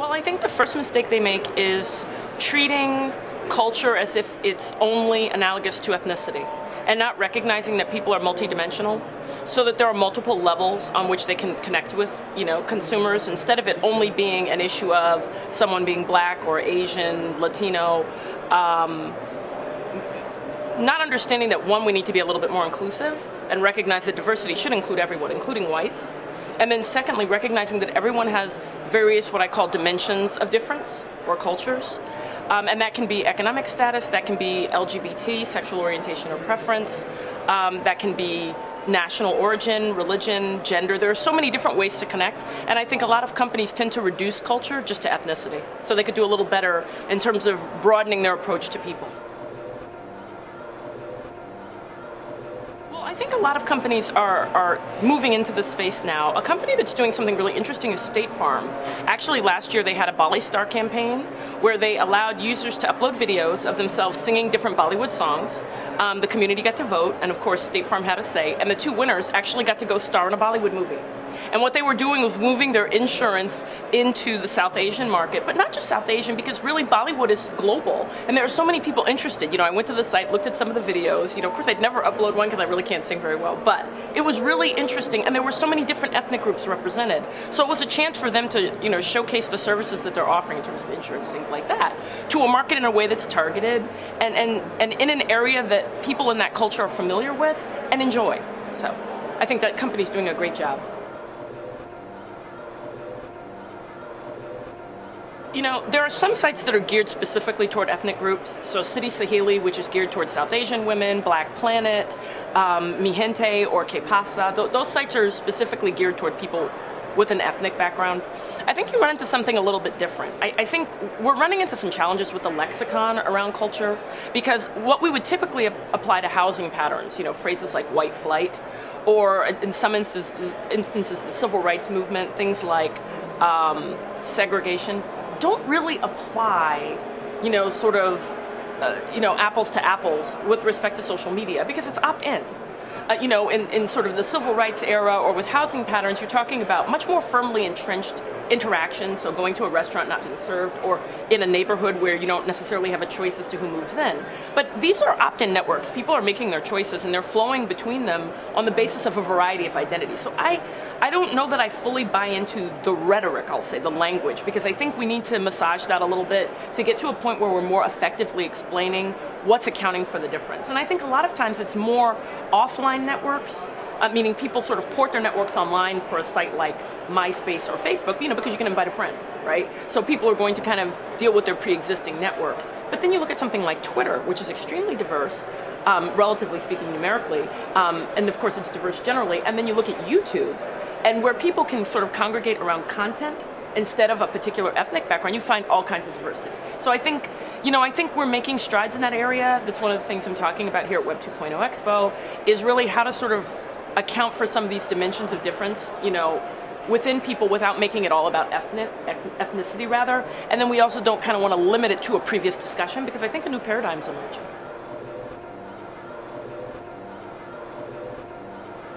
Well, I think the first mistake they make is treating culture as if it's only analogous to ethnicity, and not recognizing that people are multidimensional, so that there are multiple levels on which they can connect with, consumers, instead of it only being an issue of someone being black or Asian, Latino. Not understanding that, one, we need to be a little bit more inclusive and recognize that diversity should include everyone, including whites. And then secondly, recognizing that everyone has various what I call dimensions of difference or cultures. And that can be economic status, that can be LGBT, sexual orientation or preference, that can be national origin, religion, gender. There are so many different ways to connect. And I think a lot of companies tend to reduce culture just to ethnicity. So they could do a little better in terms of broadening their approach to people. I think a lot of companies are moving into this space now. A company that's doing something really interesting is State Farm. Actually, last year they had a Bolly Star campaign where they allowed users to upload videos of themselves singing different Bollywood songs. The community got to vote, and of course State Farm had a say, and the two winners actually got to go star in a Bollywood movie. And what they were doing was moving their insurance into the South Asian market, but not just South Asian, because really Bollywood is global, and there are so many people interested. I went to the site, looked at some of the videos. Of course, I'd never upload one because I really can't sing very well, but it was really interesting, and there were so many different ethnic groups represented. So it was a chance for them to, showcase the services that they're offering in terms of insurance, things like that, to a market in a way that's targeted and in an area that people in that culture are familiar with and enjoy. So I think that company's doing a great job. There are some sites that are geared specifically toward ethnic groups. So City Saheli, which is geared toward South Asian women, Black Planet, Mi Gente or Que Pasa. Those sites are specifically geared toward people with an ethnic background. I think you run into something a little bit different. I think we're running into some challenges with the lexicon around culture, because what we would typically apply to housing patterns, phrases like white flight, or in some instances the civil rights movement, things like segregation, don't really apply, apples to apples with respect to social media, because it's opt-in. In sort of the civil rights era or with housing patterns, you're talking about much more firmly entrenched interactions, so going to a restaurant not being served, or in a neighborhood where you don't necessarily have a choice as to who moves in. But these are opt-in networks. People are making their choices and they're flowing between them on the basis of a variety of identities. So I don't know that I fully buy into the rhetoric, I'll say, the language, because I think we need to massage that a little bit to get to a point where we're more effectively explaining what's accounting for the difference. And I think a lot of times it's more offline networks, meaning people sort of port their networks online for a site like MySpace or Facebook, because you can invite a friend, right? So people are going to kind of deal with their pre-existing networks. But then you look at something like Twitter, which is extremely diverse, relatively speaking, numerically, and of course it's diverse generally. And then you look at YouTube, and where people can sort of congregate around content instead of a particular ethnic background, you find all kinds of diversity. So I think we're making strides in that area. That's one of the things I'm talking about here at Web 2.0 Expo, is really how to sort of account for some of these dimensions of difference, within people without making it all about ethnicity rather. And then we also don't kind of want to limit it to a previous discussion, because I think a new paradigm's emerging.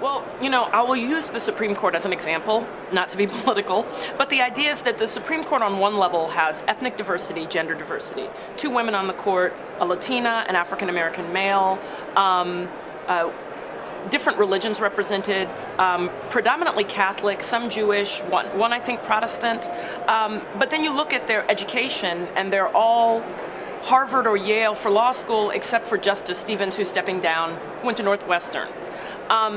Well, I will use the Supreme Court as an example, not to be political, but the idea is that the Supreme Court on one level has ethnic diversity, gender diversity, 2 women on the court, a Latina, an African-American male, different religions represented, predominantly Catholic, some Jewish, one I think Protestant. But then you look at their education, and they're all Harvard or Yale for law school, except for Justice Stevens, who's stepping down, went to Northwestern.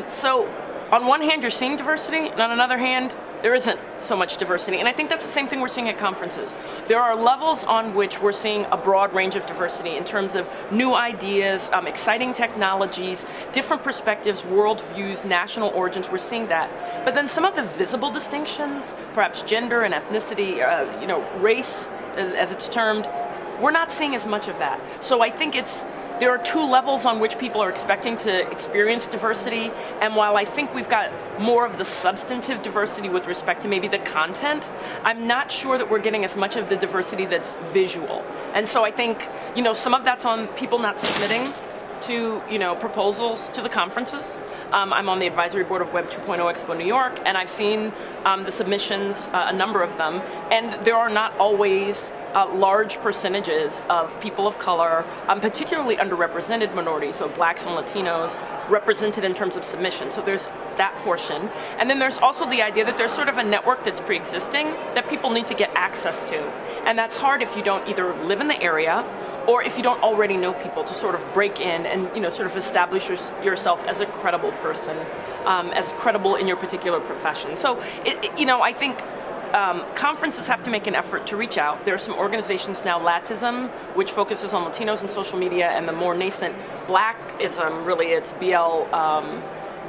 So on one hand, you're seeing diversity, and on another hand, there isn't so much diversity. And I think that's the same thing we're seeing at conferences. There are levels on which we're seeing a broad range of diversity in terms of new ideas, exciting technologies, different perspectives, worldviews, national origins. We're seeing that. But then some of the visible distinctions, perhaps gender and ethnicity, race, as it's termed, we're not seeing as much of that. So I think there are 2 levels on which people are expecting to experience diversity, and while I think we've got more of the substantive diversity with respect to maybe the content, I'm not sure that we're getting as much of the diversity that's visual. And so I think, some of that's on people not submitting, to, proposals to the conferences. I'm on the advisory board of Web 2.0 Expo New York, and I've seen the submissions, a number of them, and there are not always large percentages of people of color, particularly underrepresented minorities, so blacks and Latinos, represented in terms of submission. So there's that portion. And then there's also the idea that there's sort of a network that's pre-existing that people need to get access to. And that's hard if you don't either live in the area or if you don't already know people, to sort of break in and sort of establish yourself as a credible person, as credible in your particular profession. So I think conferences have to make an effort to reach out. There are some organizations now, Latism, which focuses on Latinos and social media, and the more nascent Blackism, really it's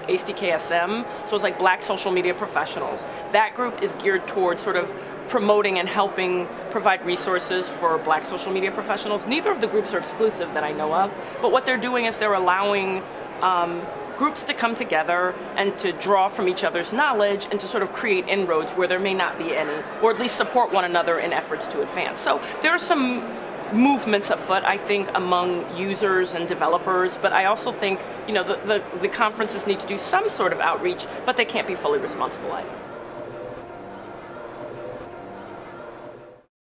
HDKSM, so it's like Black Social Media Professionals. That group is geared towards sort of promoting and helping provide resources for Black social media professionals. Neither of the groups are exclusive that I know of, but what they're doing is they're allowing groups to come together and to draw from each other's knowledge and to sort of create inroads where there may not be any, or at least support one another in efforts to advance. So there are some movements afoot, I think, among users and developers, but I also think, the conferences need to do some sort of outreach, but they can't be fully responsible either.